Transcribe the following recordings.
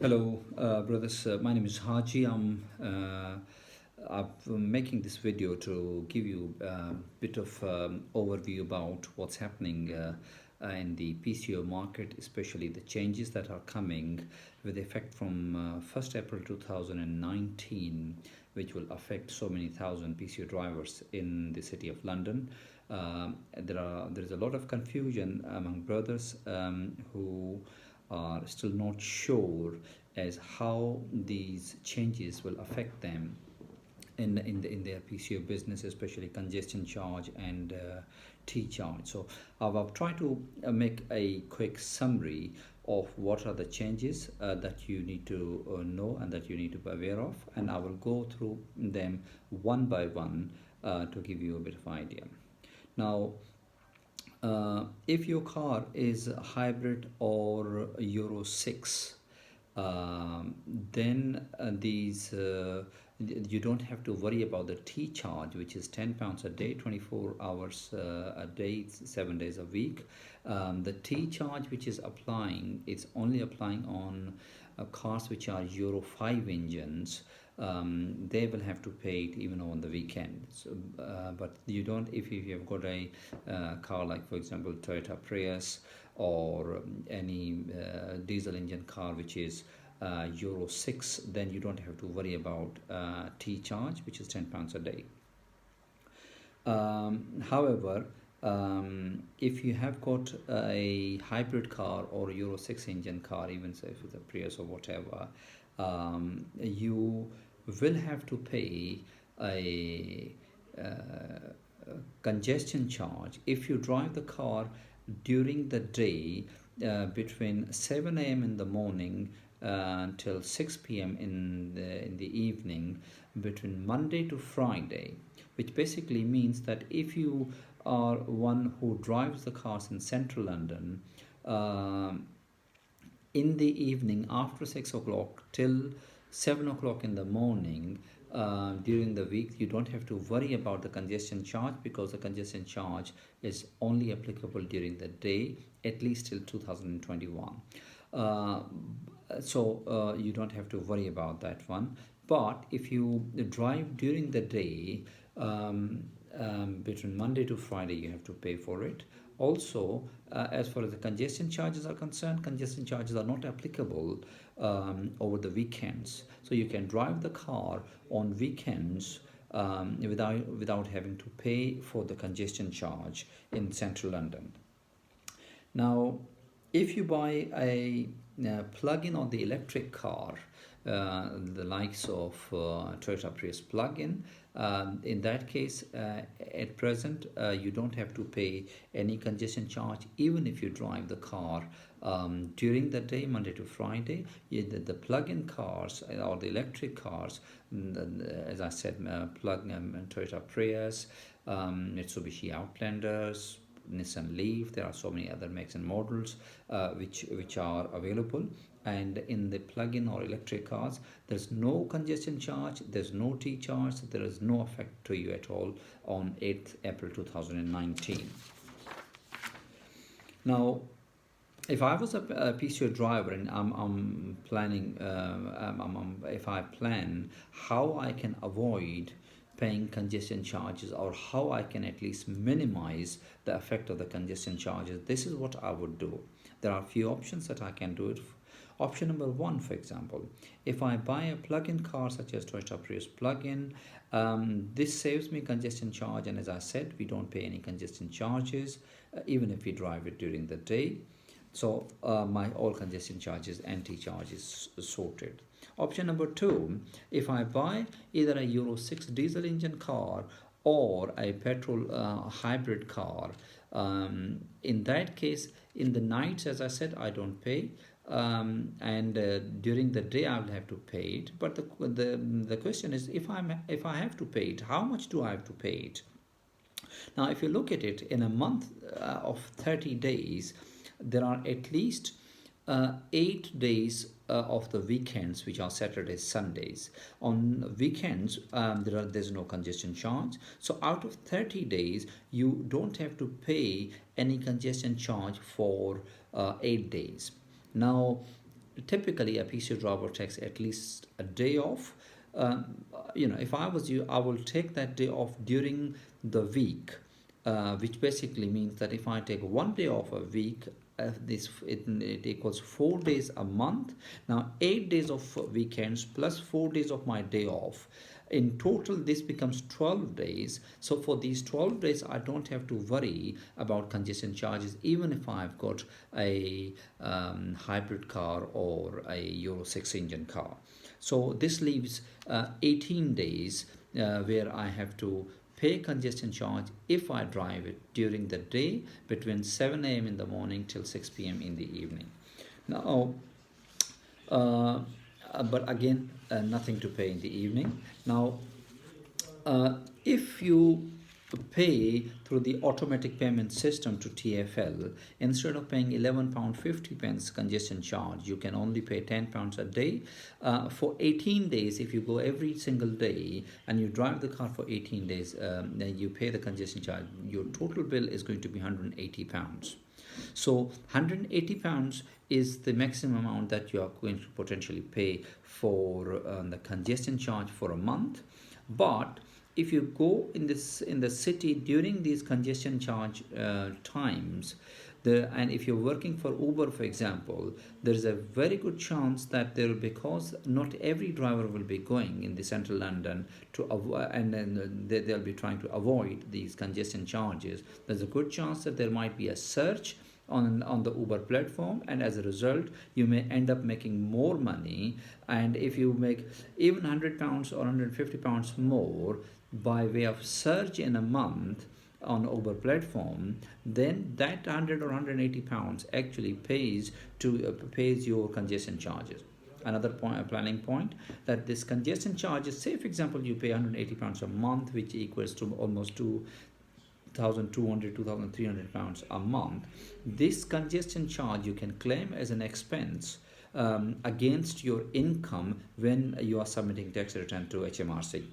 Hello, brothers. My name is Haji. I'm making this video to give you a bit of overview about what's happening in the PCO market, especially the changes that are coming with effect from 1st April 2019, which will affect so many thousand PCO drivers in the city of London. There is a lot of confusion among brothers who are still not sure as how these changes will affect them in their PCO business, especially congestion charge and T charge. So I've tried to make a quick summary of what are the changes that you need to know and that you need to be aware of, and I will go through them one by one to give you a bit of idea. Now, if your car is hybrid or Euro 6, then you don't have to worry about the T charge, which is £10 a day, 24 hours a day, 7 days a week. The T charge which is applying, it's only applying on cars which are Euro 5 engines. They will have to pay it even on the weekend. So, but you don't if you have got a car like, for example, Toyota Prius or any diesel engine car which is Euro 6, then you don't have to worry about T charge, which is £10 a day. However, if you have got a hybrid car or Euro 6 engine car, even say if it's a Prius or whatever, you will have to pay a congestion charge if you drive the car during the day between 7 a.m. in the morning till 6 p.m. in the evening, between Monday to Friday, which basically means that if you are one who drives the cars in central London, in the evening after 6 o'clock till 7 o'clock in the morning, during the week, you don't have to worry about the congestion charge, because the congestion charge is only applicable during the day, at least till 2021. So you don't have to worry about that one. But if you drive during the day, between Monday to Friday, you have to pay for it. Also, as far as the congestion charges are concerned, congestion charges are not applicable over the weekends. So you can drive the car on weekends without having to pay for the congestion charge in central London. Now, if you buy a plug-in or the electric car, the likes of Toyota Prius plug-in, in that case, at present, you don't have to pay any congestion charge, even if you drive the car during the day, Monday to Friday. The plug-in cars or the electric cars, as I said, plug-in Toyota Prius, Mitsubishi Outlanders, Nissan Leaf. There are so many other makes and models which are available, and in the plug-in or electric cars, there's no congestion charge, there's no T charge, there is no effect to you at all on 8th April 2019. Now, if I was a PCO driver and I'm planning, if I plan how I can avoid paying congestion charges, or how I can at least minimize the effect of the congestion charges, this is what I would do. There are a few options that I can do it. Option number one, for example, if I buy a plug-in car such as Toyota Prius plug-in, this saves me congestion charge, and as I said, we don't pay any congestion charges even if we drive it during the day. So my all congestion charges and T charges sorted. Option number two, if I buy either a Euro 6 diesel engine car or a petrol hybrid car, in that case, in the nights, as I said, I don't pay, and during the day I will have to pay it. But the question is, if I have to pay it, how much do I have to pay it? Now, if you look at it, in a month of 30 days, there are at least 8 days of the weekends, which are Saturdays, Sundays. On weekends, there's no congestion charge. So out of 30 days, you don't have to pay any congestion charge for 8 days. Now, typically a PCO driver takes at least a day off. If I was you, I will take that day off during the week, which basically means that if I take one day off a week, it equals 4 days a month. Now 8 days of weekends plus 4 days of my day off. In total, this becomes 12 days. So for these 12 days, I don't have to worry about congestion charges, even if I've got a hybrid car or a Euro 6 engine car. So this leaves 18 days where I have to pay congestion charge if I drive it during the day between 7 a.m. in the morning till 6 p.m. in the evening. Now, uh, but again, nothing to pay in the evening. Now, if you pay through the automatic payment system to TfL, instead of paying £11.50 congestion charge, you can only pay £10 a day. For 18 days, if you go every single day and you drive the car for 18 days, then you pay the congestion charge. Your total bill is going to be £180. So £180 is the maximum amount that you are going to potentially pay for the congestion charge for a month. But if you go in the city during these congestion charge times, and if you're working for Uber, for example, there's a very good chance that because not every driver will be going in the central London to avoid, and then they'll be trying to avoid these congestion charges. There's a good chance that there might be a surge on the Uber platform, and as a result you may end up making more money. And if you make even £100 or £150 more by way of surge in a month on Uber platform, then that £100 or £180 actually pays your congestion charges. Another planning point, that this congestion charges, say for example you pay £180 a month, which equals to almost £2,300 a month. This congestion charge you can claim as an expense against your income when you are submitting tax return to HMRC.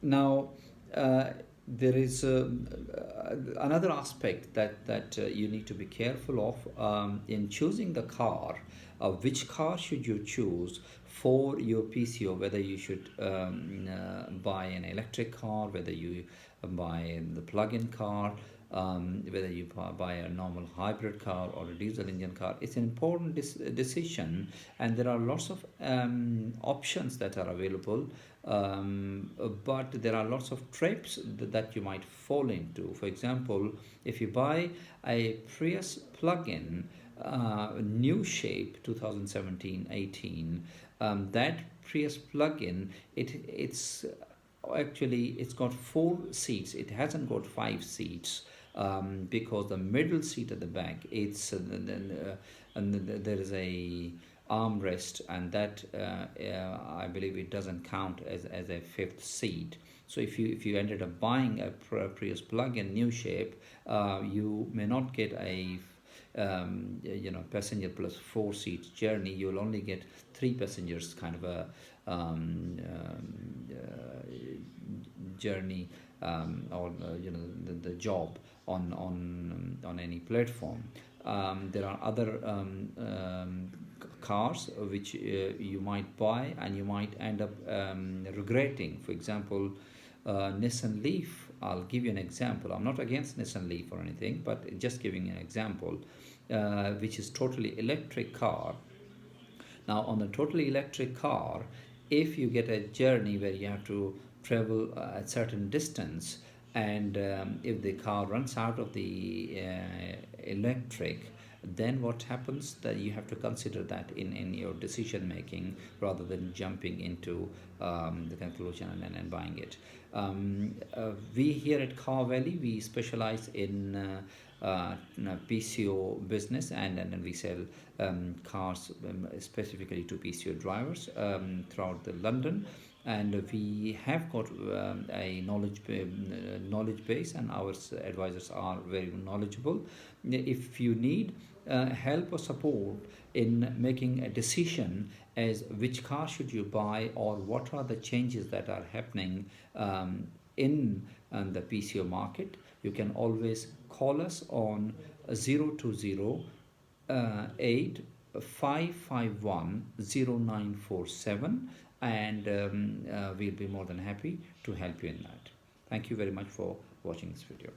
Now, there is another aspect that you need to be careful of in choosing the car. Which car should you choose for your PCO? Whether you should buy an electric car, whether you buy the plug-in car, whether you buy a normal hybrid car or a diesel engine car. It's an important decision, and there are lots of options that are available, but there are lots of traps that you might fall into. For example, if you buy a Prius plug-in new shape 2017-18, that Prius plug-in, it's got 4 seats. It hasn't got 5 seats, because the middle seat at the back, and there is a armrest, and that I believe it doesn't count as a 5th seat. So if you ended up buying a Prius plug-in new shape, you may not get a passenger plus 4 seats journey. You'll only get 3 passengers kind of a journey, or the job on any platform. There are other cars which you might buy and you might end up regretting. For example, Nissan Leaf. I'll give you an example. I'm not against Nissan Leaf or anything, but just giving an example, which is totally electric car. Now, on a totally electric car, if you get a journey where you have to travel a certain distance, and if the car runs out of the electric, then what happens, that you have to consider that in your decision making, rather than jumping into the conclusion and buying it. We here at Car Valley, we specialize in PCO business, and then we sell cars specifically to PCO drivers throughout the London. And we have got a knowledge base, and our advisors are very knowledgeable. If you need help or support in making a decision as which car should you buy, or what are the changes that are happening in the PCO market, you can always call us on 020 85510947, and we'll be more than happy to help you in that. Thank you very much for watching this video.